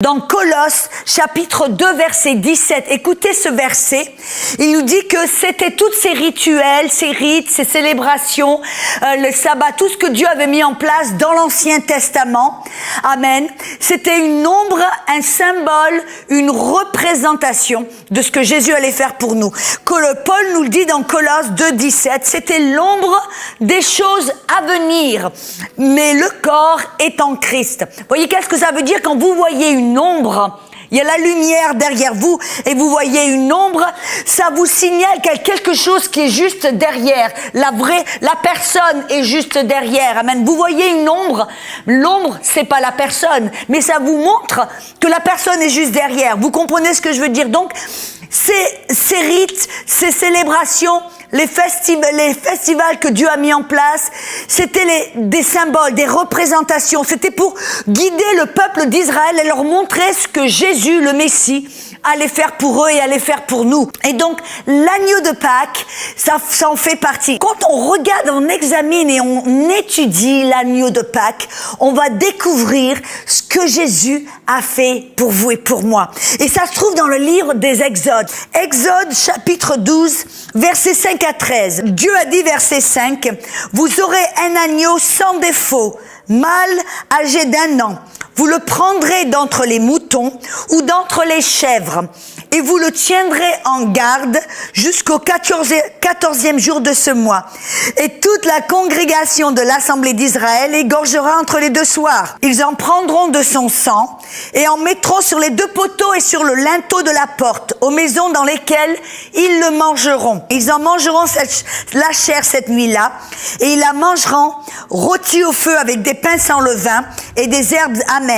Dans Colosse, chapitre 2, verset 17, écoutez ce verset, il nous dit que c'était tous ces rituels, ces rites, ces célébrations, le sabbat, tout ce que Dieu avait mis en place dans l'Ancien Testament. Amen. C'était une ombre, un symbole, une représentation de ce que Jésus allait faire pour nous. Paul nous le dit dans Colosse 2, 17, c'était l'ombre des choses à venir, mais le corps est en Christ. Voyez, qu'est-ce que ça veut dire quand vous voyez une ombre? Il y a la lumière derrière vous et vous voyez une ombre, ça vous signale qu'il y a quelque chose qui est juste derrière. La personne est juste derrière. Amen. Vous voyez une ombre, l'ombre c'est pas la personne, mais ça vous montre que la personne est juste derrière. Vous comprenez ce que je veux dire? Donc, ces rites, ces célébrations, les festivals que Dieu a mis en place, c'était des symboles, des représentations. C'était pour guider le peuple d'Israël et leur montrer ce que Jésus, le Messie, allait faire pour eux et allait faire pour nous. Et donc, l'agneau de Pâques, ça en fait partie. Quand on regarde, on examine et on étudie l'agneau de Pâques, on va découvrir ce que Jésus a fait pour vous et pour moi. Et ça se trouve dans le livre des Exodes. Exode chapitre 12, versets 5 à 13. Dieu a dit, verset 5, « Vous aurez un agneau sans défaut, mâle âgé d'1 an. Vous le prendrez d'entre les moutons ou d'entre les chèvres et vous le tiendrez en garde jusqu'au 14e jour de ce mois. Et toute la congrégation de l'Assemblée d'Israël égorgera entre les deux soirs. Ils en prendront de son sang et en mettront sur les 2 poteaux et sur le linteau de la porte, aux maisons dans lesquelles ils le mangeront. Ils en mangeront la chair cette nuit-là et ils la mangeront rôtie au feu avec des pains sans levain et des herbes amères.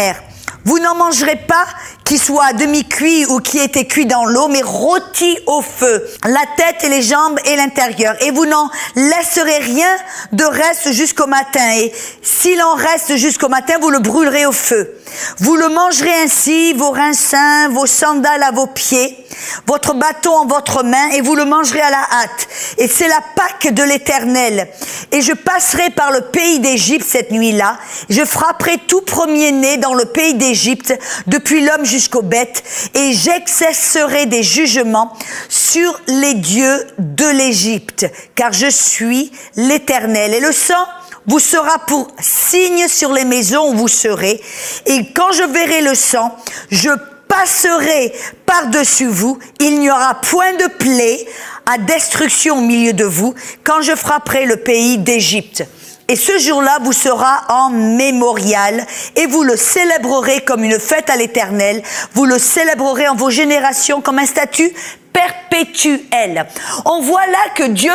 Vous n'en mangerez pas qui soit à demi-cuit ou qui ait été cuit dans l'eau, mais rôti au feu, la tête et les jambes et l'intérieur. Et vous n'en laisserez rien de reste jusqu'au matin. Et s'il en reste jusqu'au matin, vous le brûlerez au feu. Vous le mangerez ainsi, vos rincins, vos sandales à vos pieds, votre bâton en votre main, et vous le mangerez à la hâte. Et c'est la Pâque de l'Éternel. Et je passerai par le pays d'Égypte cette nuit-là. Je frapperai tout premier-né dans le pays d'Égypte, depuis l'homme jusqu'aux bêtes, et j'exercerai des jugements sur les dieux de l'Égypte, car je suis l'Éternel. Et le sang vous sera pour signe sur les maisons où vous serez, et quand je verrai le sang, je passerai par-dessus vous, il n'y aura point de plaie à destruction au milieu de vous, quand je frapperai le pays d'Égypte. Et ce jour-là vous sera en mémorial et vous le célébrerez comme une fête à l'Éternel. Vous le célébrerez en vos générations comme un statut perpétuel. On voit là que Dieu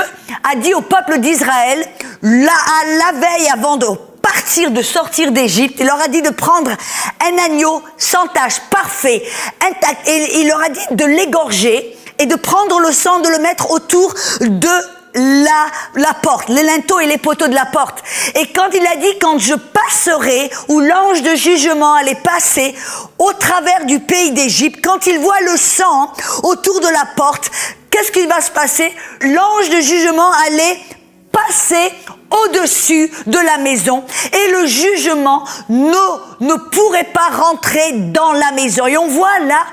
a dit au peuple d'Israël, la veille avant de sortir d'Égypte, il leur a dit de prendre un agneau sans tache, parfait, intact. Et il leur a dit de l'égorger et de prendre le sang, de le mettre autour de la porte, les linteaux et les poteaux de la porte. Et quand il a dit, quand je passerai, où l'ange de jugement allait passer au travers du pays d'Égypte, quand il voit le sang autour de la porte, qu'est-ce qui va se passer? L'ange de jugement allait passer au-dessus de la maison et le jugement ne pourrait pas rentrer dans la maison. Et on voit là,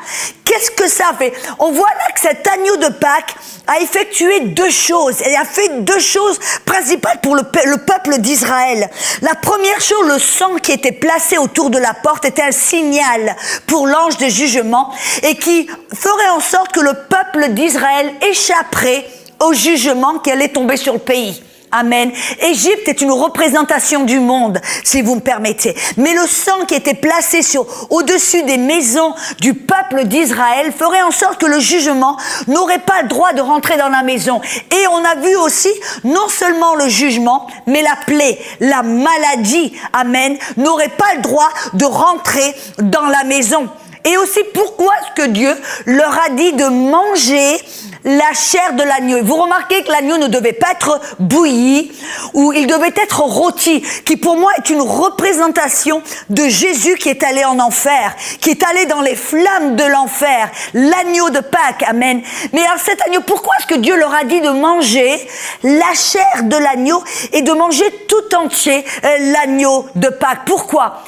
qu'est-ce que ça fait? On voit là que cet agneau de Pâques a effectué 2 choses. Il a fait 2 choses principales pour le peuple d'Israël. La première chose, le sang qui était placé autour de la porte était un signal pour l'ange de jugement et qui ferait en sorte que le peuple d'Israël échapperait au jugement qui allait tomber sur le pays. Amen. Égypte est une représentation du monde, si vous me permettez. Mais le sang qui était placé au-dessus des maisons du peuple d'Israël ferait en sorte que le jugement n'aurait pas le droit de rentrer dans la maison. Et on a vu aussi, non seulement le jugement, mais la plaie, la maladie, amen, n'aurait pas le droit de rentrer dans la maison. Et aussi, pourquoi est-ce que Dieu leur a dit de manger la chair de l'agneau? Et vous remarquez que l'agneau ne devait pas être bouilli ou il devait être rôti, qui pour moi est une représentation de Jésus qui est allé en enfer, qui est allé dans les flammes de l'enfer, l'agneau de Pâques, amen. Mais alors cet agneau, pourquoi est-ce que Dieu leur a dit de manger la chair de l'agneau et de manger tout entier l'agneau de Pâques? Pourquoi?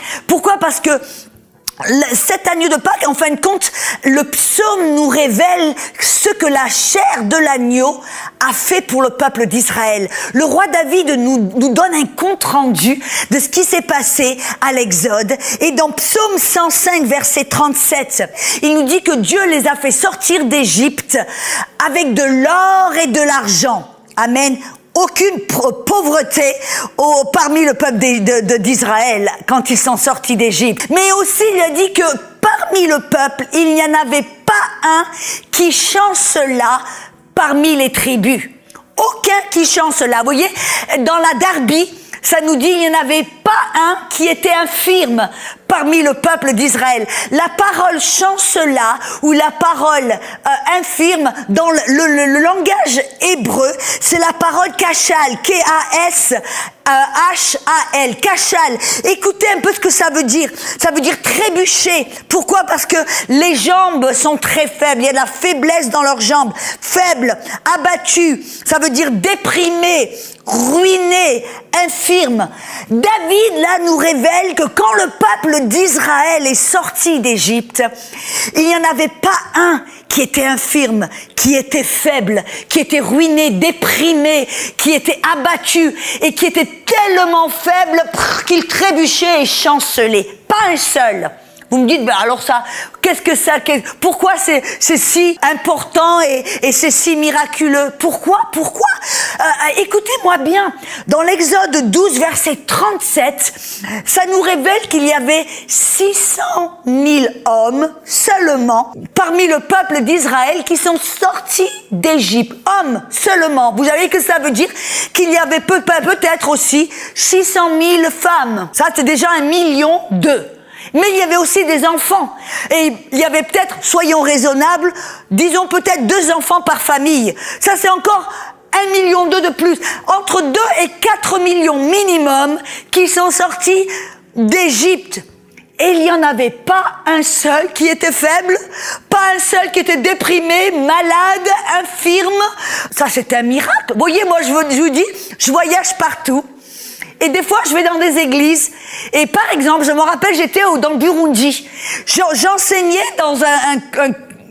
Parce que cet agneau de Pâques, en fin de compte, le psaume nous révèle ce que la chair de l'agneau a fait pour le peuple d'Israël. Le roi David nous donne un compte rendu de ce qui s'est passé à l'Exode. Et dans Psaume 105, verset 37, il nous dit que Dieu les a fait sortir d'Égypte avec de l'or et de l'argent. Amen. Aucune pauvreté parmi le peuple d'Israël quand ils sont sortis d'Égypte. Mais aussi, il a dit que parmi le peuple, il n'y en avait pas un qui chancela parmi les tribus. Aucun qui chancela. Vous voyez, dans la Darby, ça nous dit il n'y en avait pas un qui était infirme parmi le peuple d'Israël. La parole chancela ou la parole infirme dans le langage hébreu, c'est la parole kachal, K-A-S-H-A-L, kachal. Écoutez un peu ce que ça veut dire. Ça veut dire trébucher. Pourquoi? Parce que les jambes sont très faibles. Il y a de la faiblesse dans leurs jambes. Faible, abattu. Ça veut dire déprimé, ruiné, infirme. David, là, nous révèle que quand le peuple d'Israël est sorti d'Égypte, il n'y en avait pas un qui était infirme, qui était faible, qui était ruiné, déprimé, qui était abattu et qui était tellement faible qu'il trébuchait et chancelait. Pas un seul. Vous me dites, ben alors ça, qu'est-ce que ça, pourquoi c'est si important et c'est si miraculeux? Pourquoi? Écoutez-moi bien, dans l'Exode 12, verset 37, ça nous révèle qu'il y avait 600 000 hommes seulement parmi le peuple d'Israël qui sont sortis d'Égypte. Hommes seulement. Vous savez que ça veut dire qu'il y avait peut-être aussi 600 000 femmes. Ça, c'est déjà 1,2 million. Mais il y avait aussi des enfants. Et il y avait peut-être, soyons raisonnables, disons peut-être 2 enfants par famille. Ça, c'est encore 1,2 million de plus. Entre 2 et 4 millions minimum qui sont sortis d'Égypte. Et il n'y en avait pas un seul qui était faible, pas un seul qui était déprimé, malade, infirme. Ça, c'est un miracle. Vous voyez, moi, je vous dis, je voyage partout. Et des fois, je vais dans des églises. Et par exemple, je me rappelle, j'étais dans le Burundi. J'enseignais dans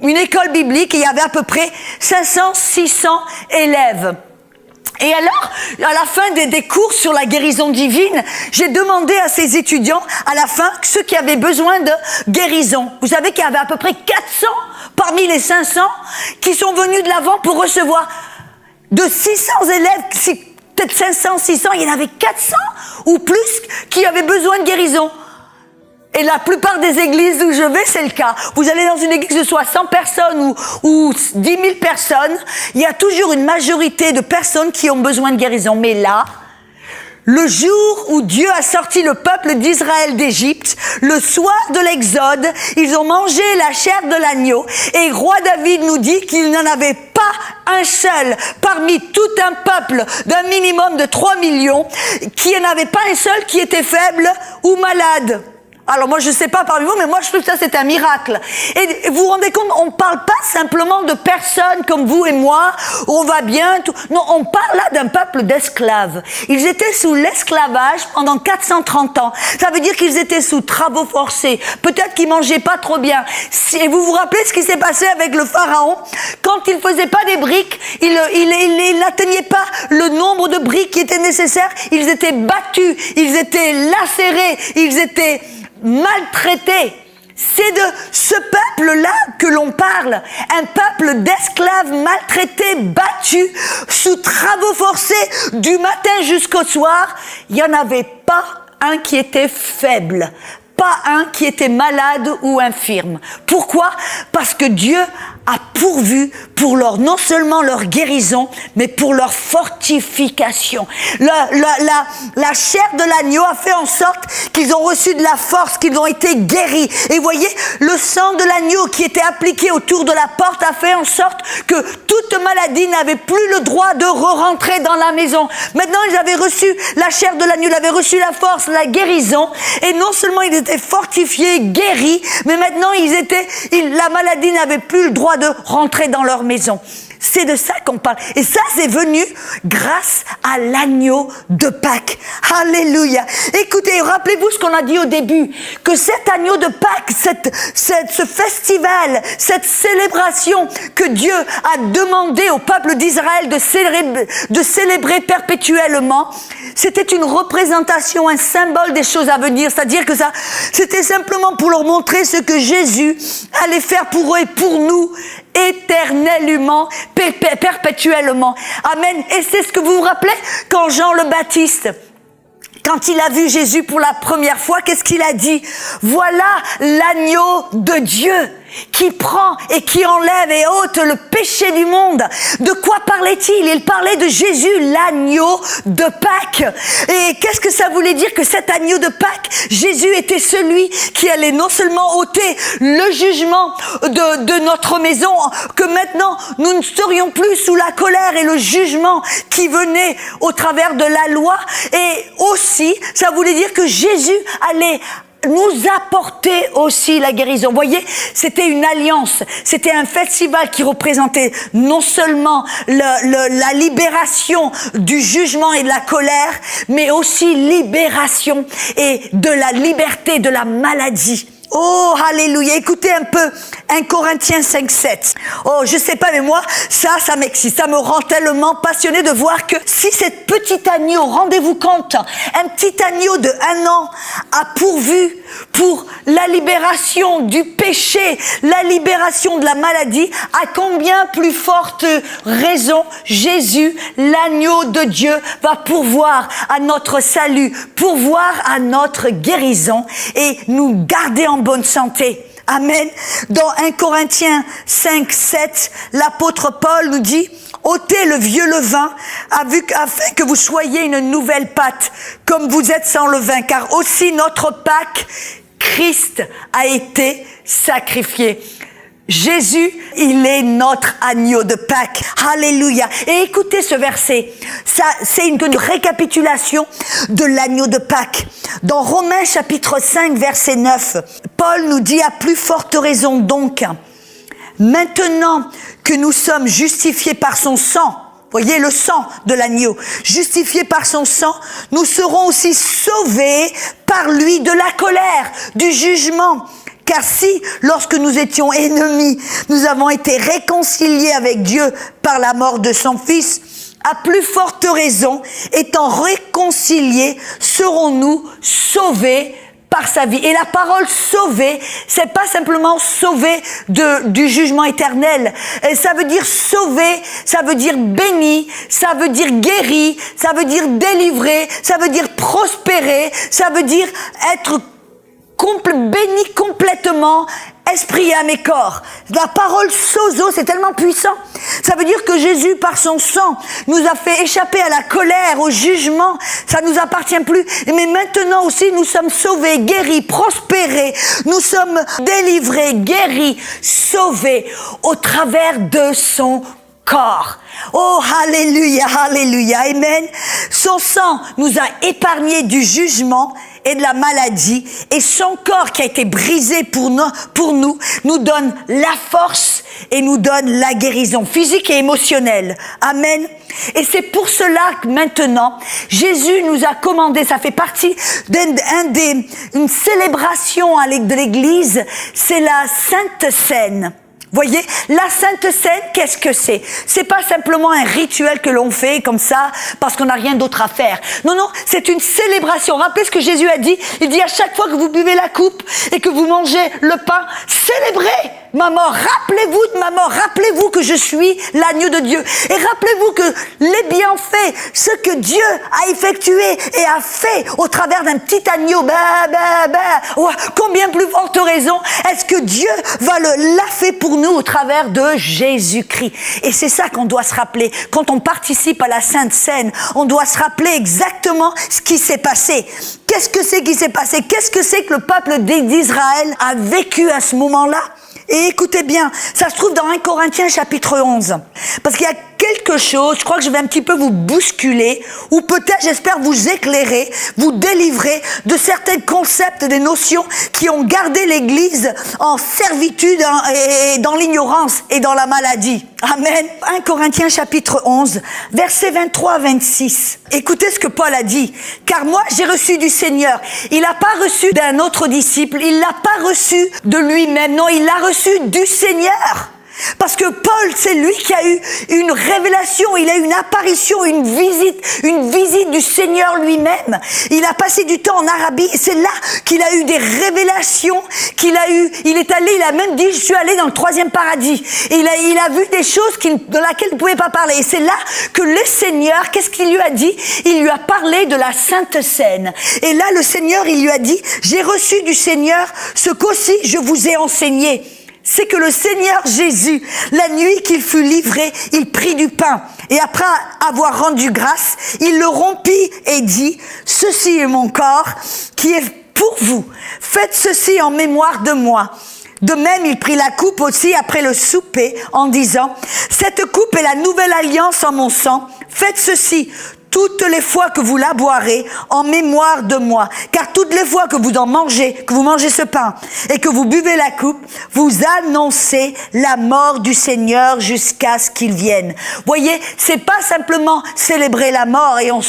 une école biblique et il y avait à peu près 500-600 élèves. Et alors, à la fin des cours sur la guérison divine, j'ai demandé à ces étudiants, à la fin, ceux qui avaient besoin de guérison. Vous savez qu'il y avait à peu près 400 parmi les 500 qui sont venus de l'avant pour recevoir. De 600 élèves, peut-être 500, 600, il y en avait 400 ou plus qui avaient besoin de guérison. Et la plupart des églises où je vais, c'est le cas. Vous allez dans une église de soit 100 personnes ou 10 000 personnes, il y a toujours une majorité de personnes qui ont besoin de guérison. Mais là, le jour où Dieu a sorti le peuple d'Israël d'Égypte, le soir de l'Exode, ils ont mangé la chair de l'agneau et roi David nous dit qu'il n'en avait pas un seul parmi tout un peuple d'un minimum de 3 millions, qui n'avait pas un seul qui était faible ou malade. Alors moi je sais pas parmi vous, mais moi je trouve que ça c'est un miracle. Et vous vous rendez compte, on parle pas simplement de personnes comme vous et moi, où on va bien, tout. Non, on parle là d'un peuple d'esclaves. Ils étaient sous l'esclavage pendant 430 ans. Ça veut dire qu'ils étaient sous travaux forcés. Peut-être qu'ils mangeaient pas trop bien. Et vous vous rappelez ce qui s'est passé avec le pharaon? Quand il faisait pas des briques, il n'atteignait pas le nombre de briques qui étaient nécessaires. Ils étaient battus, ils étaient lacérés, ils étaient maltraités. C'est de ce peuple-là que l'on parle. Un peuple d'esclaves maltraités, battus, sous travaux forcés, du matin jusqu'au soir. Il n'y en avait pas un qui était faible, pas un qui était malade ou infirme. Pourquoi? Parce que Dieu a pourvu pour non seulement leur guérison, mais pour leur fortification. La chair de l'agneau a fait en sorte qu'ils ont reçu de la force, qu'ils ont été guéris. Et voyez, le sang de l'agneau qui était appliqué autour de la porte a fait en sorte que toute maladie n'avait plus le droit de re-rentrer dans la maison. Maintenant, ils avaient reçu la chair de l'agneau, ils avaient reçu la force, la guérison. Et non seulement ils étaient fortifiés, guéris, mais maintenant la maladie n'avait plus le droit de rentrer dans leur maison. C'est de ça qu'on parle. Et ça, c'est venu grâce à l'agneau de Pâques. Alléluia. Écoutez, rappelez-vous ce qu'on a dit au début, que cet agneau de Pâques, ce festival, cette célébration que Dieu a demandé au peuple d'Israël de célébrer perpétuellement, c'était une représentation, un symbole des choses à venir. C'est-à-dire que ça, c'était simplement pour leur montrer ce que Jésus allait faire pour eux et pour nous, éternellement, perpétuellement. Amen. Et c'est ce que vous vous rappelez quand Jean le Baptiste, quand il a vu Jésus pour la première fois, qu'est-ce qu'il a dit? Voilà l'agneau de Dieu qui prend et qui enlève et ôte le péché du monde. De quoi parlait-il? Il parlait de Jésus, l'agneau de Pâques. Et qu'est-ce que ça voulait dire que cet agneau de Pâques, Jésus était celui qui allait non seulement ôter le jugement de notre maison, que maintenant nous ne serions plus sous la colère et le jugement qui venait au travers de la loi, et aussi ça voulait dire que Jésus allait nous apporter aussi la guérison. Vous voyez, c'était une alliance, c'était un festival qui représentait non seulement la libération du jugement et de la colère, mais aussi libération et de la liberté de la maladie. Oh, alléluia. Écoutez un peu 1 Corinthiens 5:7. Oh, je sais pas, mais moi, ça m'excite. Ça me rend tellement passionné de voir que si cette petite agneau, rendez-vous compte, un petit agneau de 1 an a pourvu pour la libération du péché, la libération de la maladie, à combien plus forte raison Jésus, l'agneau de Dieu, va pourvoir à notre salut, pourvoir à notre guérison et nous garder en bonne santé. Amen. Dans 1 Corinthiens 5:7, l'apôtre Paul nous dit: ôtez le vieux levain afin que vous soyez une nouvelle pâte, comme vous êtes sans levain, car aussi notre Pâques, Christ, a été sacrifié. Jésus, il est notre agneau de Pâques. Alléluia. Et écoutez ce verset. Ça, c'est une récapitulation de l'agneau de Pâques. Dans Romains chapitre 5, verset 9, Paul nous dit: à plus forte raison donc, maintenant que nous sommes justifiés par son sang, voyez le sang de l'agneau, justifiés par son sang, nous serons aussi sauvés par lui de la colère, du jugement. Car si, lorsque nous étions ennemis, nous avons été réconciliés avec Dieu par la mort de son Fils, à plus forte raison, étant réconciliés, serons-nous sauvés par sa vie. Et la parole sauver, c'est pas simplement sauver du jugement éternel. Et ça veut dire sauver, ça veut dire béni, ça veut dire guéri, ça veut dire délivré, ça veut dire prospérer, ça veut dire être béni complètement, esprit, âme et corps. La parole sozo, c'est tellement puissant. Ça veut dire que Jésus, par son sang, nous a fait échapper à la colère, au jugement. Ça nous appartient plus. Mais maintenant aussi, nous sommes sauvés, guéris, prospérés. Nous sommes délivrés, guéris, sauvés au travers de son corps. Oh, alléluia, alléluia, amen. Son sang nous a épargnés du jugement et de la maladie, et son corps qui a été brisé pour nous donne la force et nous donne la guérison physique et émotionnelle. Amen. Et c'est pour cela que maintenant, Jésus nous a commandé, ça fait partie d'une célébration de l'Église, c'est la Sainte Seine. Voyez, la Sainte Seine, qu'est-ce que c'est? C'est pas simplement un rituel que l'on fait comme ça parce qu'on n'a rien d'autre à faire. Non, non, c'est une célébration. Rappelez ce que Jésus a dit. Il dit: à chaque fois que vous buvez la coupe et que vous mangez le pain, célébrez ma mort. Rappelez-vous de ma mort. Rappelez-vous que je suis l'agneau de Dieu. Et rappelez-vous que les bienfaits, ce que Dieu a effectué et a fait au travers d'un petit agneau, combien plus forte raison est-ce que Dieu l'a fait pour nous au travers de Jésus-Christ. Et c'est ça qu'on doit se rappeler. Quand on participe à la Sainte Seine, on doit se rappeler exactement ce qui s'est passé. Qu'est-ce que c'est qui s'est passé? Qu'est-ce que c'est que le peuple d'Israël a vécu à ce moment-là? Et écoutez bien, ça se trouve dans 1 Corinthiens chapitre 11. Parce qu'il y a quelque chose, je crois que je vais un petit peu vous bousculer, ou peut-être, j'espère, vous éclairer, vous délivrer de certains concepts, des notions qui ont gardé l'Église en servitude et dans l'ignorance et dans la maladie. Amen. 1 Corinthiens chapitre 11, versets 23 à 26. Écoutez ce que Paul a dit. Car moi, j'ai reçu du Seigneur. Il n'a pas reçu d'un autre disciple. Il l'a pas reçu de lui-même. Non, il l'a reçu du Seigneur. Parce que Paul, c'est lui qui a eu une révélation, il a eu une apparition, une visite du Seigneur lui-même. Il a passé du temps en Arabie, c'est là qu'il a eu des révélations, il a même dit, je suis allé dans le 3e paradis. Et il a vu des choses de laquelle il ne pouvait pas parler. Et c'est là que le Seigneur, qu'est-ce qu'il lui a dit? Il lui a parlé de la Sainte Seine. Et là, le Seigneur, il lui a dit, j'ai reçu du Seigneur ce qu'aussi je vous ai enseigné. C'est que le Seigneur Jésus, la nuit qu'il fut livré, il prit du pain. Et après avoir rendu grâce, il le rompit et dit, « Ceci est mon corps qui est pour vous. Faites ceci en mémoire de moi. » De même, il prit la coupe aussi après le souper en disant, « Cette coupe est la nouvelle alliance en mon sang. Faites ceci toutes les fois que vous la boirez en mémoire de moi. Car toutes les fois que vous mangez ce pain et que vous buvez la coupe, vous annoncez la mort du Seigneur jusqu'à ce qu'il vienne. » Voyez, c'est pas simplement célébrer la mort et on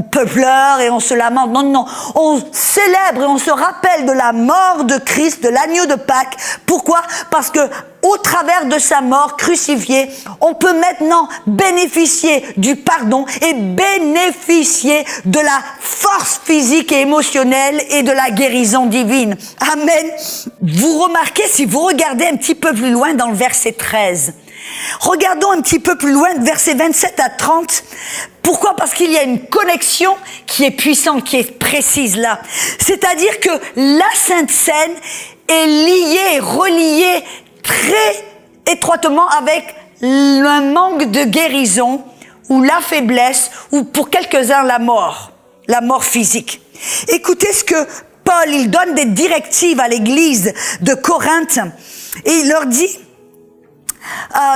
pleure et on se lamente. Non, non, on célèbre et on se rappelle de la mort de Christ, de l'agneau de Pâques. Pourquoi? Parce que au travers de sa mort crucifiée, on peut maintenant bénéficier du pardon et bénéficier de la force physique et émotionnelle et de la guérison divine. Amen. Vous remarquez, si vous regardez un petit peu plus loin dans le verset 13, regardons un petit peu plus loin, versets 27 à 30. Pourquoi? Parce qu'il y a une connexion qui est puissante, qui est précise là. C'est-à-dire que la Sainte Seine est liée, reliée très étroitement avec un manque de guérison ou la faiblesse ou pour quelques-uns la mort physique. Écoutez ce que Paul, il donne des directives à l'église de Corinthe et il leur dit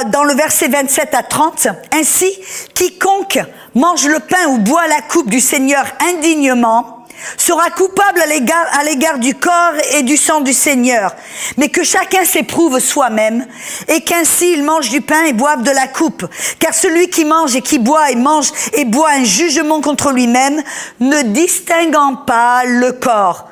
dans le verset 27 à 30, « Ainsi, quiconque mange le pain ou boit la coupe du Seigneur indignement sera coupable à l'égard du corps et du sang du Seigneur, mais que chacun s'éprouve soi-même, et qu'ainsi il mange du pain et boive de la coupe. Car celui qui mange et qui boit et mange et boit un jugement contre lui-même, ne distinguant pas le corps. »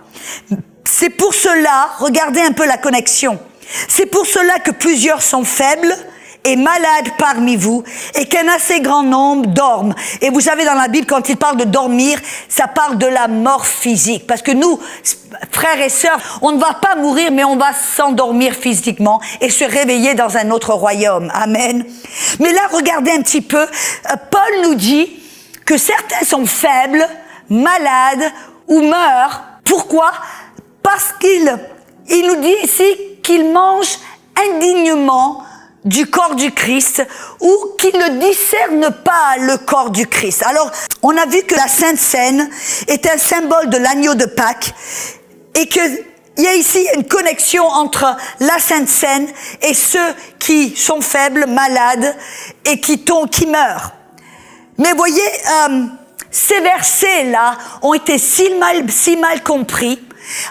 C'est pour cela, regardez un peu la connexion, c'est pour cela que plusieurs sont faibles et malades parmi vous, et qu'un assez grand nombre dorment. Et vous savez, dans la Bible, quand il parle de dormir, ça parle de la mort physique. Parce que nous, frères et sœurs, on ne va pas mourir, mais on va s'endormir physiquement et se réveiller dans un autre royaume. Amen. Mais là, regardez un petit peu, Paul nous dit que certains sont faibles, malades ou meurent. Pourquoi? Parce qu'il nous dit ici qu'ils mangent indignement du corps du Christ, ou qui ne discerne pas le corps du Christ. Alors, on a vu que la Sainte Seine est un symbole de l'agneau de Pâques, et qu'il y a ici une connexion entre la Sainte Seine et ceux qui sont faibles, malades, et qui meurent. Mais voyez, ces versets-là ont été si mal compris,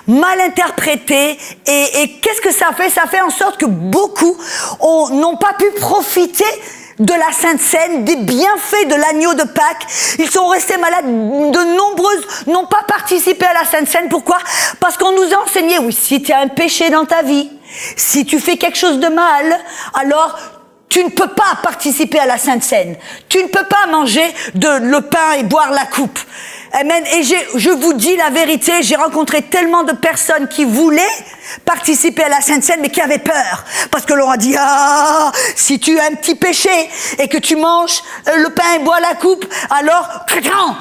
mal interprété, et qu'est-ce que ça fait? Ça fait en sorte que beaucoup n'ont pas pu profiter de la Sainte Seine, des bienfaits de l'agneau de Pâques. Ils sont restés malades, de nombreuses n'ont pas participé à la Sainte Seine. Pourquoi? Parce qu'on nous a enseigné, oui, si tu as un péché dans ta vie, si tu fais quelque chose de mal, alors tu ne peux pas participer à la Sainte Seine. Tu ne peux pas manger le pain et boire la coupe. Amen. Et je vous dis la vérité, j'ai rencontré tellement de personnes qui voulaient participer à la Sainte Seine, mais qui avaient peur. Parce que l'on a dit, si tu as un petit péché et que tu manges le pain et bois la coupe, alors,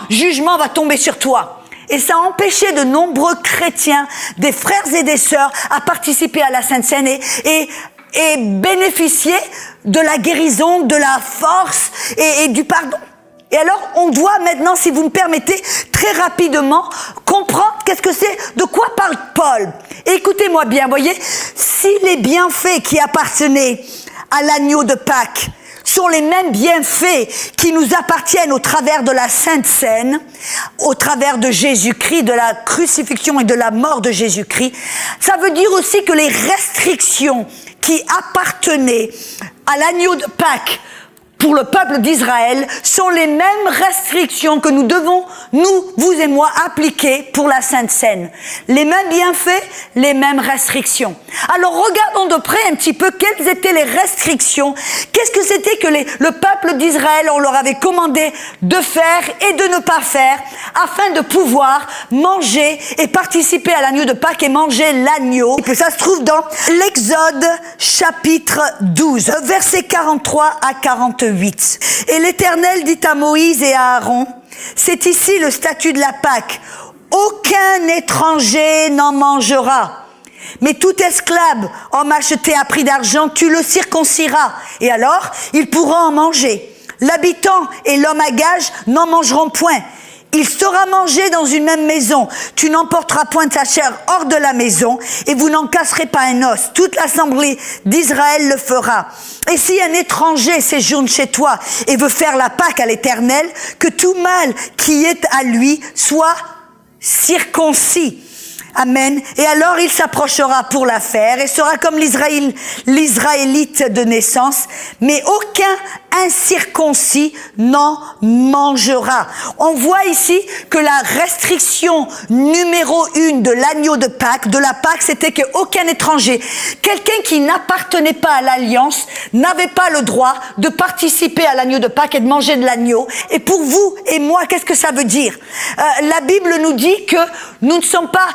jugement va tomber sur toi. Et ça a empêché de nombreux chrétiens, des frères et des sœurs, à participer à la Sainte Seine et bénéficier de la guérison, de la force et du pardon. Et alors, on doit maintenant, si vous me permettez, très rapidement comprendre qu'est-ce que c'est, de quoi parle Paul. Et écoutez-moi bien, voyez, si les bienfaits qui appartenaient à l'agneau de Pâques, ce sont les mêmes bienfaits qui nous appartiennent au travers de la Sainte Seine, au travers de Jésus-Christ, de la crucifixion et de la mort de Jésus-Christ. Ça veut dire aussi que les restrictions qui appartenaient à l'agneau de Pâques pour le peuple d'Israël sont les mêmes restrictions que nous devons, nous, vous et moi, appliquer pour la Sainte Seine. Les mêmes bienfaits, les mêmes restrictions. Alors regardons de près un petit peu quelles étaient les restrictions. Qu'est-ce que c'était que le peuple d'Israël, on leur avait commandé de faire et de ne pas faire afin de pouvoir manger et participer à l'agneau de Pâques et manger l'agneau. Ça se trouve dans l'Exode chapitre 12, versets 43 à 48. Et l'Éternel dit à Moïse et à Aaron, c'est ici le statut de la Pâque. Aucun étranger n'en mangera. Mais tout esclave, homme acheté à prix d'argent, tu le circonciras. Et alors, il pourra en manger. L'habitant et l'homme à gage n'en mangeront point. Il sera mangé dans une même maison. Tu n'emporteras point de sa chair hors de la maison et vous n'en casserez pas un os. Toute l'assemblée d'Israël le fera. Et si un étranger séjourne chez toi et veut faire la Pâque à l'Éternel, que tout mâle qui est à lui soit circoncis. Amen. Et alors il s'approchera pour la faire et sera comme l'Israélite de naissance, mais aucun incirconcis n'en mangera. On voit ici que la restriction numéro 1 de l'agneau de Pâques, de la Pâque, c'était qu'aucun étranger, quelqu'un qui n'appartenait pas à l'alliance, n'avait pas le droit de participer à l'agneau de Pâques et de manger de l'agneau. Et pour vous et moi, qu'est-ce que ça veut dire? La Bible nous dit que nous ne sommes pas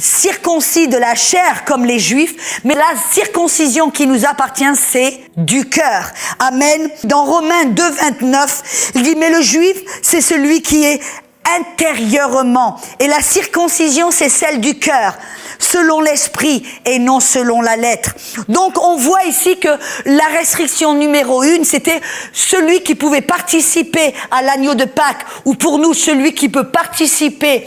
circoncis de la chair comme les Juifs, mais la circoncision qui nous appartient, c'est du cœur. Amen. Dans Romains 2, 29, il dit, mais le Juif, c'est celui qui est intérieurement. Et la circoncision, c'est celle du cœur, selon l'esprit et non selon la lettre. Donc, on voit ici que la restriction numéro 1, c'était celui qui pouvait participer à l'agneau de Pâques, ou pour nous, celui qui peut participer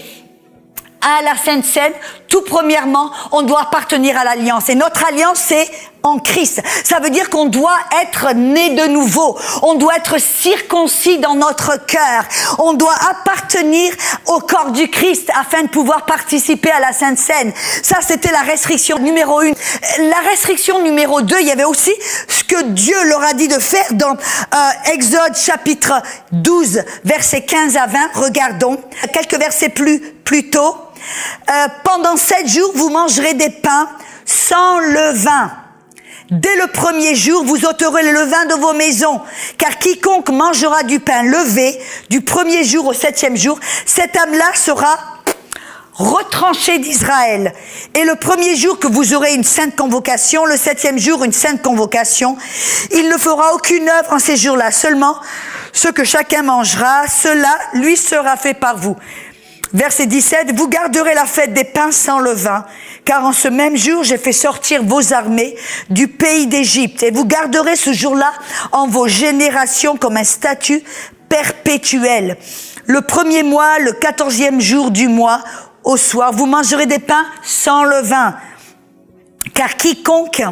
à la Sainte Seine. Tout premièrement, on doit appartenir à l'alliance. Et notre alliance, c'est en Christ. Ça veut dire qu'on doit être né de nouveau. On doit être circoncis dans notre cœur. On doit appartenir au corps du Christ afin de pouvoir participer à la Sainte Seine. Ça, c'était la restriction numéro 1. La restriction numéro 2, il y avait aussi ce que Dieu leur a dit de faire dans Exode chapitre 12, versets 15 à 20. Regardons quelques versets plus tôt. Pendant 7 jours, vous mangerez des pains sans levain. Dès le premier jour, vous ôterez le levain de vos maisons, car quiconque mangera du pain levé du premier jour au 7e jour, cette âme-là sera retranché d'Israël. Et le premier jour que vous aurez une sainte convocation, le 7e jour une sainte convocation, il ne fera aucune œuvre en ces jours-là. Seulement, ce que chacun mangera, cela lui sera fait par vous. Verset 17, vous garderez la fête des pains sans levain, car en ce même jour, j'ai fait sortir vos armées du pays d'Égypte. Et vous garderez ce jour-là en vos générations comme un statut perpétuel. Le premier mois, le 14e jour du mois, au soir, vous mangerez des pains sans levain, car quiconque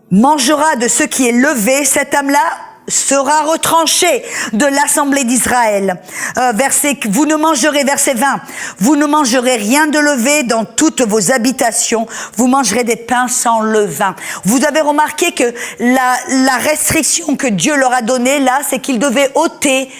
mangera de ce qui est levé, cette âme-là sera retranché de l'assemblée d'Israël. Vous ne mangerez, verset 20, vous ne mangerez rien de levé dans toutes vos habitations, vous mangerez des pains sans levain. Vous avez remarqué que la restriction que Dieu leur a donnée là, c'est qu'ils devaient ôter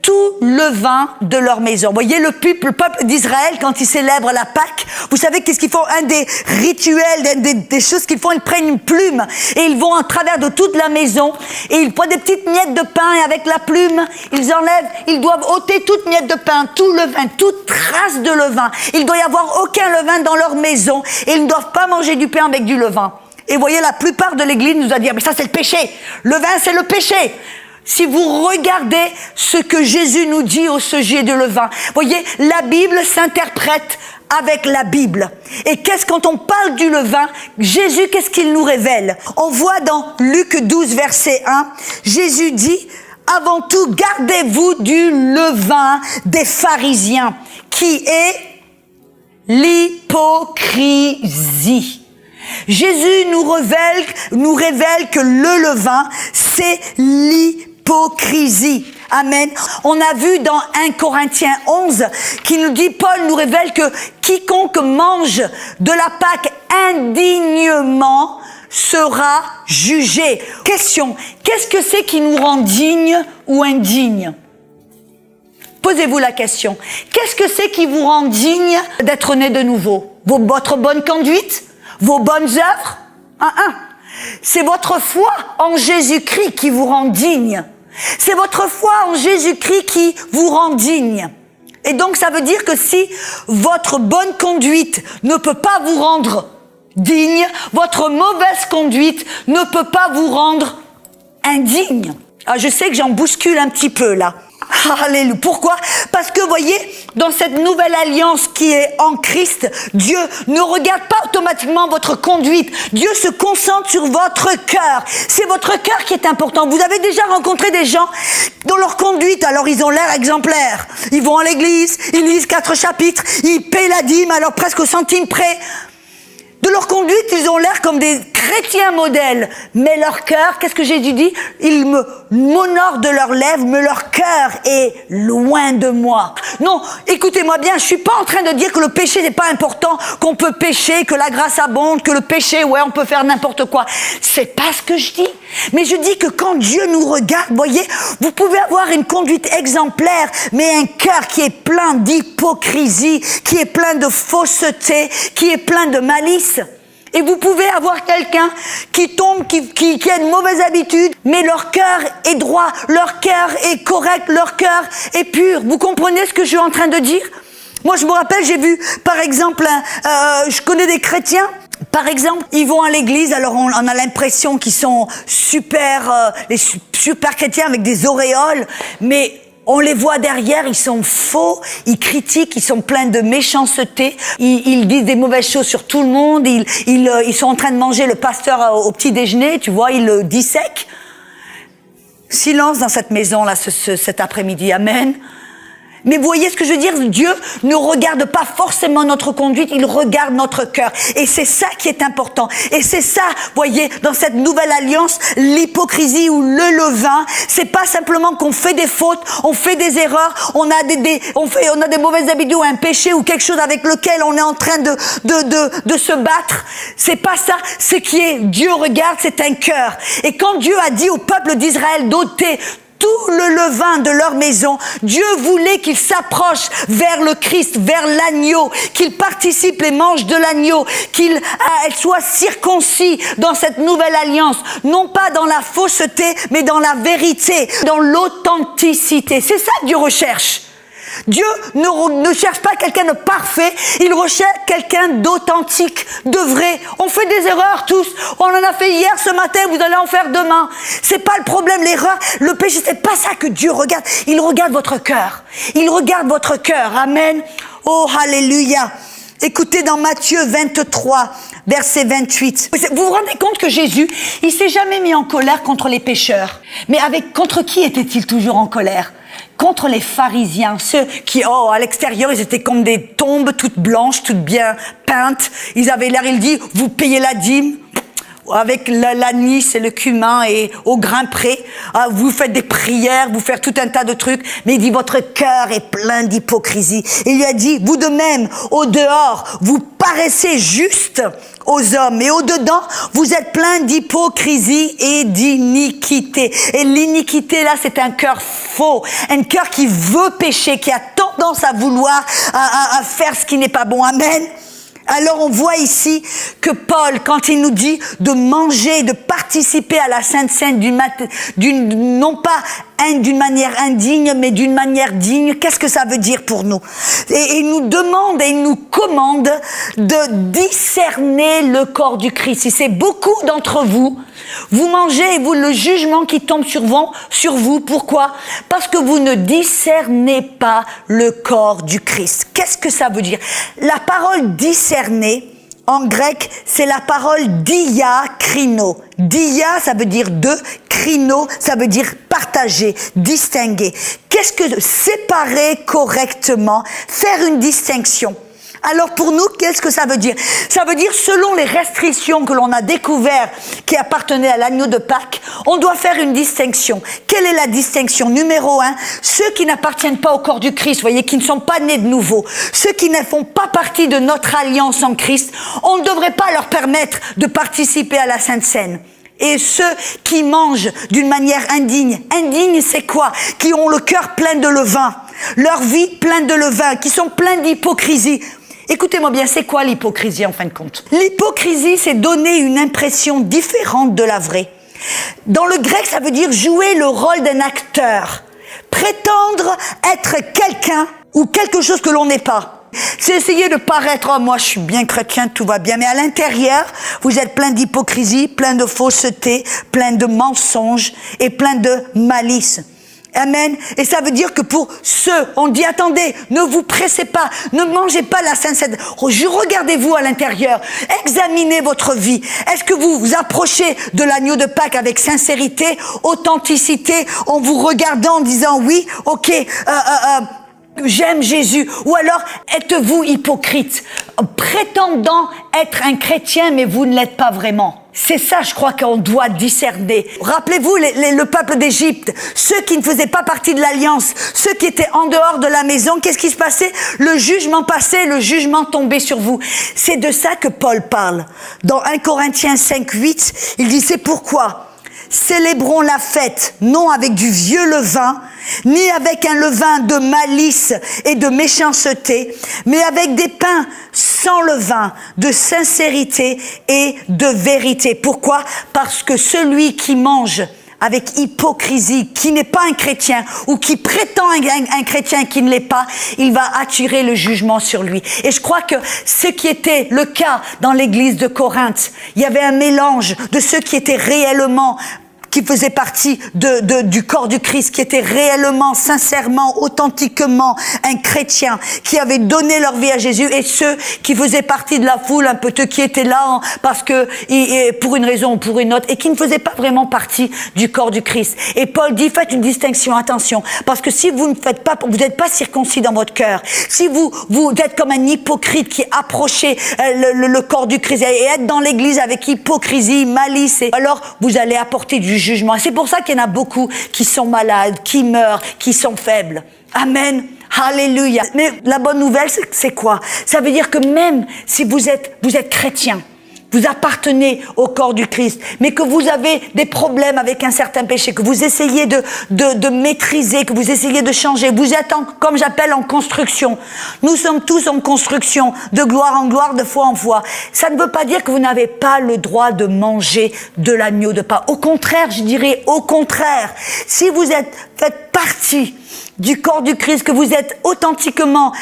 tout levain de leur maison. Vous voyez, le peuple d'Israël, quand ils célèbrent la Pâque, vous savez qu'est-ce qu'ils font? Un des rituels, des choses qu'ils font, ils prennent une plume et ils vont à travers de toute la maison et ils prennent des petites miettes de pain et avec la plume, ils enlèvent, ils doivent ôter toute miette de pain, tout levain, toute trace de levain. Il doit y avoir aucun levain dans leur maison et ils ne doivent pas manger du pain avec du levain. Et vous voyez, la plupart de l'Église nous a dit, mais ça c'est le péché. Le vin c'est le péché. Si vous regardez ce que Jésus nous dit au sujet de levain, voyez, la Bible s'interprète avec la Bible. Et quand on parle du levain, Jésus, qu'est-ce qu'il nous révèle? On voit dans Luc 12, verset 1, Jésus dit, avant tout, gardez-vous du levain des pharisiens, qui est l'hypocrisie. Jésus nous révèle que le levain, c'est l'hypocrisie. Amen. On a vu dans 1 Corinthiens 11 qui nous dit, Paul nous révèle que quiconque mange de la Pâque indignement sera jugé. Question, qu'est-ce que c'est qui nous rend dignes ou indignes? Posez-vous la question. Qu'est-ce que c'est qui vous rend digne d'être né de nouveau? Votre bonne conduite? Vos bonnes œuvres? C'est votre foi en Jésus-Christ qui vous rend digne. C'est votre foi en Jésus-Christ qui vous rend digne. Et donc ça veut dire que si votre bonne conduite ne peut pas vous rendre digne, votre mauvaise conduite ne peut pas vous rendre indigne. Ah, je sais que j'en bouscule un petit peu là. Alléluia. Pourquoi? Parce que, voyez, dans cette nouvelle alliance qui est en Christ, Dieu ne regarde pas automatiquement votre conduite. Dieu se concentre sur votre cœur. C'est votre cœur qui est important. Vous avez déjà rencontré des gens dans leur conduite, alors ils ont l'air exemplaires. Ils vont à l'église, ils lisent 4 chapitres, ils paient la dîme, alors presque au centime près. De leur conduite, ils ont l'air comme des chrétiens modèles. Mais leur cœur, qu'est-ce que Jésus dit? Ils m'honorent de leurs lèvres, mais leur cœur est loin de moi. Non, écoutez-moi bien, je suis pas en train de dire que le péché n'est pas important, qu'on peut pécher, que la grâce abonde, que le péché, ouais, on peut faire n'importe quoi. C'est pas ce que je dis. Mais je dis que quand Dieu nous regarde, voyez, vous pouvez avoir une conduite exemplaire, mais un cœur qui est plein d'hypocrisie, qui est plein de fausseté, qui est plein de malice. Et vous pouvez avoir quelqu'un qui tombe, qui a une mauvaise habitude, mais leur cœur est droit, leur cœur est correct, leur cœur est pur. Vous comprenez ce que je suis en train de dire? Moi, je me rappelle, j'ai vu, par exemple, je connais des chrétiens, par exemple, ils vont à l'église, alors on a l'impression qu'ils sont super, les super chrétiens avec des auréoles, mais on les voit derrière, ils sont faux, ils critiquent, ils sont pleins de méchanceté, ils disent des mauvaises choses sur tout le monde, ils sont en train de manger le pasteur au petit déjeuner, tu vois, ils le dissèquent. Silence dans cette maison-là cet après-midi, amen. Mais vous voyez ce que je veux dire? Dieu ne regarde pas forcément notre conduite, il regarde notre cœur. Et c'est ça qui est important. Et c'est ça, voyez, dans cette nouvelle alliance, l'hypocrisie ou le levain, c'est pas simplement qu'on fait des fautes, on fait des erreurs, on a des mauvaises habitudes ou un péché ou quelque chose avec lequel on est en train de se battre. C'est pas ça. Ce qui est, Dieu regarde, c'est un cœur. Et quand Dieu a dit au peuple d'Israël d'ôter tout le levain de leur maison, Dieu voulait qu'ils s'approchent vers le Christ, vers l'agneau, qu'ils participent les manches de l'agneau, qu'ils soient circoncis dans cette nouvelle alliance, non pas dans la fausseté, mais dans la vérité, dans l'authenticité. C'est ça que Dieu recherche. Dieu ne cherche pas quelqu'un de parfait, il recherche quelqu'un d'authentique, de vrai. On fait des erreurs tous, on en a fait hier, ce matin, vous allez en faire demain. C'est pas le problème, l'erreur, le péché, c'est pas ça que Dieu regarde. Il regarde votre cœur. Il regarde votre cœur. Amen. Oh, alléluia. Écoutez dans Matthieu 23, verset 28. Vous vous rendez compte que Jésus, il s'est jamais mis en colère contre les pécheurs. Mais contre qui était-il toujours en colère? Contre les pharisiens, ceux qui, à l'extérieur, ils étaient comme des tombes toutes blanches, toutes bien peintes. Ils avaient l'air, il dit, vous payez la dîme avec l'anis et le cumin et au grain près. Vous faites des prières, vous faites tout un tas de trucs. Mais il dit, votre cœur est plein d'hypocrisie. Et il lui a dit, vous de même, au dehors, vous paraissez juste aux hommes, et au dedans, vous êtes plein d'hypocrisie et d'iniquité. Et l'iniquité, là, c'est un cœur faux, un cœur qui veut pécher, qui a tendance à vouloir à faire ce qui n'est pas bon. Amen. Alors on voit ici que Paul, quand il nous dit de manger, de participer à la Sainte Seine non pas d'une manière indigne, mais d'une manière digne, qu'est-ce que ça veut dire pour nous? Et il nous demande et il nous commande de discerner le corps du Christ. Et c'est beaucoup d'entre vous, vous mangez et le jugement qui tombe sur vous. Pourquoi? Parce que vous ne discernez pas le corps du Christ. Qu'est-ce que ça veut dire? La parole discerner, en grec, c'est la parole diakrino. Dia, ça veut dire deux. Krino, ça veut dire partager, distinguer. Qu'est-ce que séparer correctement, faire une distinction? Alors pour nous, qu'est-ce que ça veut dire? Ça veut dire selon les restrictions que l'on a découvertes qui appartenaient à l'agneau de Pâques, on doit faire une distinction. Quelle est la distinction? Numéro 1, ceux qui n'appartiennent pas au corps du Christ, voyez, qui ne sont pas nés de nouveau, ceux qui ne font pas partie de notre alliance en Christ, on ne devrait pas leur permettre de participer à la Sainte Seine. Et ceux qui mangent d'une manière indigne. Indigne, c'est quoi? Qui ont le cœur plein de levain, leur vie pleine de levain, qui sont pleins d'hypocrisie. Écoutez-moi bien, c'est quoi l'hypocrisie en fin de compte? L'hypocrisie, c'est donner une impression différente de la vraie. Dans le grec, ça veut dire jouer le rôle d'un acteur. Prétendre être quelqu'un ou quelque chose que l'on n'est pas. C'est essayer de paraître, oh, moi je suis bien chrétien, tout va bien. Mais à l'intérieur, vous êtes plein d'hypocrisie, plein de fausseté, plein de mensonges et plein de malice. Amen. Et ça veut dire que pour ceux, on dit, attendez, ne vous pressez pas, ne mangez pas la Sainte Seine. Regardez-vous à l'intérieur, examinez votre vie. Est-ce que vous vous approchez de l'agneau de Pâques avec sincérité, authenticité, en vous regardant, en disant, oui, ok, j'aime Jésus, ou alors êtes-vous hypocrite, prétendant être un chrétien mais vous ne l'êtes pas vraiment. C'est ça, je crois qu'on doit discerner. Rappelez-vous le peuple d'Égypte, ceux qui ne faisaient pas partie de l'alliance, ceux qui étaient en dehors de la maison, qu'est-ce qui se passait? Le jugement passait, le jugement tombait sur vous. C'est de ça que Paul parle. Dans 1 Corinthiens 5:8, il dit, c'est pourquoi célébrons la fête, non avec du vieux levain, ni avec un levain de malice et de méchanceté, mais avec des pains sans levain, de sincérité et de vérité. Pourquoi? Parce que celui qui mange avec hypocrisie, qui n'est pas un chrétien, ou qui prétend un chrétien qui ne l'est pas, il va attirer le jugement sur lui. Et je crois que ce qui était le cas dans l'église de Corinthe, il y avait un mélange de ceux qui étaient réellement, qui faisaient partie du corps du Christ, qui étaient réellement, sincèrement, authentiquement un chrétien, qui avait donné leur vie à Jésus, et ceux qui faisaient partie de la foule, un peu qui étaient là parce que, pour une raison ou pour une autre, et qui ne faisaient pas vraiment partie du corps du Christ. Et Paul dit, faites une distinction, attention, parce que si vous ne faites pas, vous n'êtes pas circoncis dans votre cœur, si vous êtes comme un hypocrite qui approchez le corps du Christ, et être dans l'église avec hypocrisie, malice, alors vous allez apporter du jugement. C'est pour ça qu'il y en a beaucoup qui sont malades, qui meurent, qui sont faibles. Amen. Alléluia. Mais la bonne nouvelle, c'est quoi? Ça veut dire que même si vous êtes chrétien, vous appartenez au corps du Christ, mais que vous avez des problèmes avec un certain péché, que vous essayez de maîtriser, que vous essayez de changer, vous êtes comme j'appelle en construction. Nous sommes tous en construction, de gloire en gloire, de foi en foi. Ça ne veut pas dire que vous n'avez pas le droit de manger de l'agneau de Pâques. Au contraire, je dirais au contraire. Si vous faites partie du corps du Christ, que vous êtes authentiquement,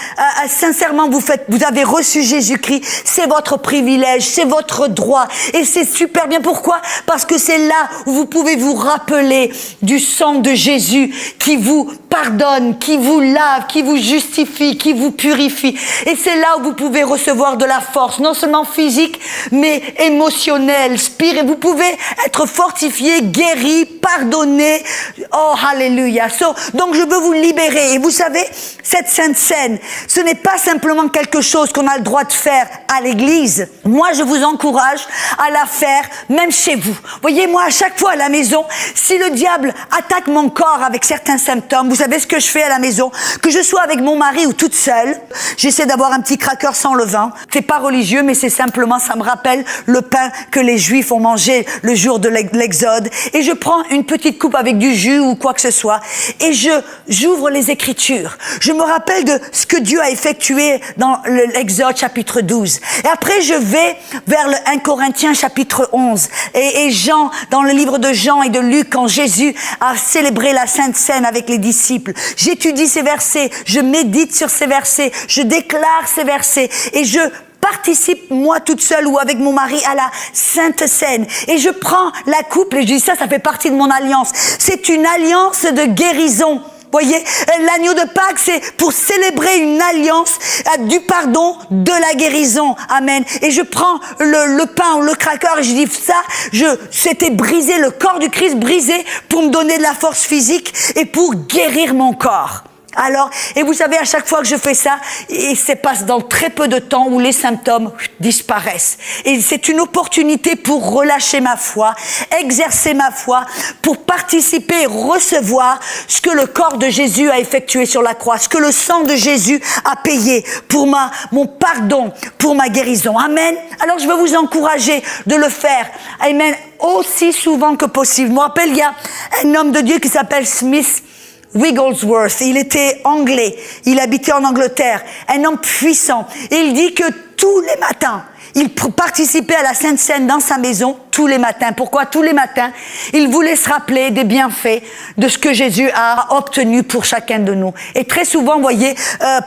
sincèrement, vous avez reçu Jésus-Christ, c'est votre privilège, c'est votre droit, et c'est super bien. Pourquoi? Parce que c'est là où vous pouvez vous rappeler du sang de Jésus qui vous pardonne, qui vous lave, qui vous justifie, qui vous purifie. Et c'est là où vous pouvez recevoir de la force, non seulement physique, mais émotionnelle, spirituelle. Vous pouvez être fortifié, guéri, pardonné. Oh, alléluia. Donc je veux vous libérer. Et vous savez, cette Sainte Seine, ce n'est pas simplement quelque chose qu'on a le droit de faire à l'église. Moi, je vous encourage à la faire même chez vous. Voyez, moi, à chaque fois à la maison, si le diable attaque mon corps avec certains symptômes, vous savez ce que je fais à la maison? Que je sois avec mon mari ou toute seule, j'essaie d'avoir un petit cracker sans levain. C'est pas religieux, mais c'est simplement, ça me rappelle le pain que les Juifs ont mangé le jour de l'Exode. Et je prends une petite coupe avec du jus ou quoi que ce soit, et j'ouvre les Écritures. Je me rappelle de ce que Dieu a effectué dans l'Exode chapitre 12. Et après, je vais vers le 1 Corinthiens chapitre 11. Et Jean, dans le livre de Jean et de Luc, quand Jésus a célébré la Sainte Seine avec les disciples, j'étudie ces versets, je médite sur ces versets, je déclare ces versets, et je participe, moi toute seule ou avec mon mari, à la Sainte Seine. Et je prends la coupe et je dis ça fait partie de mon alliance. C'est une alliance de guérison. Voyez, l'agneau de Pâques, c'est pour célébrer une alliance du pardon, de la guérison. Amen. Et je prends le pain ou le cracker et je dis ça, c'était brisé, le corps du Christ brisé pour me donner de la force physique et pour guérir mon corps. Alors, et vous savez, à chaque fois que je fais ça, il se passe dans très peu de temps où les symptômes disparaissent. Et c'est une opportunité pour relâcher ma foi, exercer ma foi, pour participer et recevoir ce que le corps de Jésus a effectué sur la croix, ce que le sang de Jésus a payé pour mon pardon, pour ma guérison. Amen. Alors, je veux vous encourager de le faire. Amen. Aussi souvent que possible. Je me rappelle, il y a un homme de Dieu qui s'appelle Smith Wigglesworth, il était anglais, il habitait en Angleterre, un homme puissant. Et il dit que tous les matins, il participait à la Sainte Seine dans sa maison, tous les matins. Pourquoi tous les matins? Il voulait se rappeler des bienfaits de ce que Jésus a obtenu pour chacun de nous. Et très souvent, vous voyez,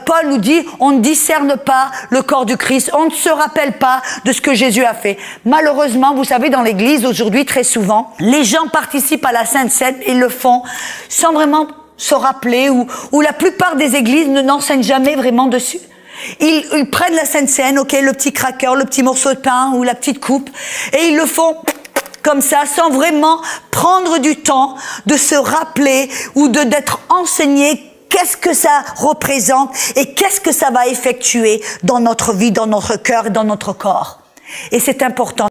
Paul nous dit, on ne discerne pas le corps du Christ, on ne se rappelle pas de ce que Jésus a fait. Malheureusement, vous savez, dans l'Église, aujourd'hui, très souvent, les gens participent à la Sainte Seine, ils le font sans vraiment se rappeler, ou la plupart des églises ne n'enseignent jamais vraiment dessus. Ils prennent la Sainte Seine, ok, le petit cracker, le petit morceau de pain ou la petite coupe, et ils le font comme ça, sans vraiment prendre du temps de se rappeler ou d'être enseigné qu'est-ce que ça représente et qu'est-ce que ça va effectuer dans notre vie, dans notre cœur et dans notre corps. Et c'est important.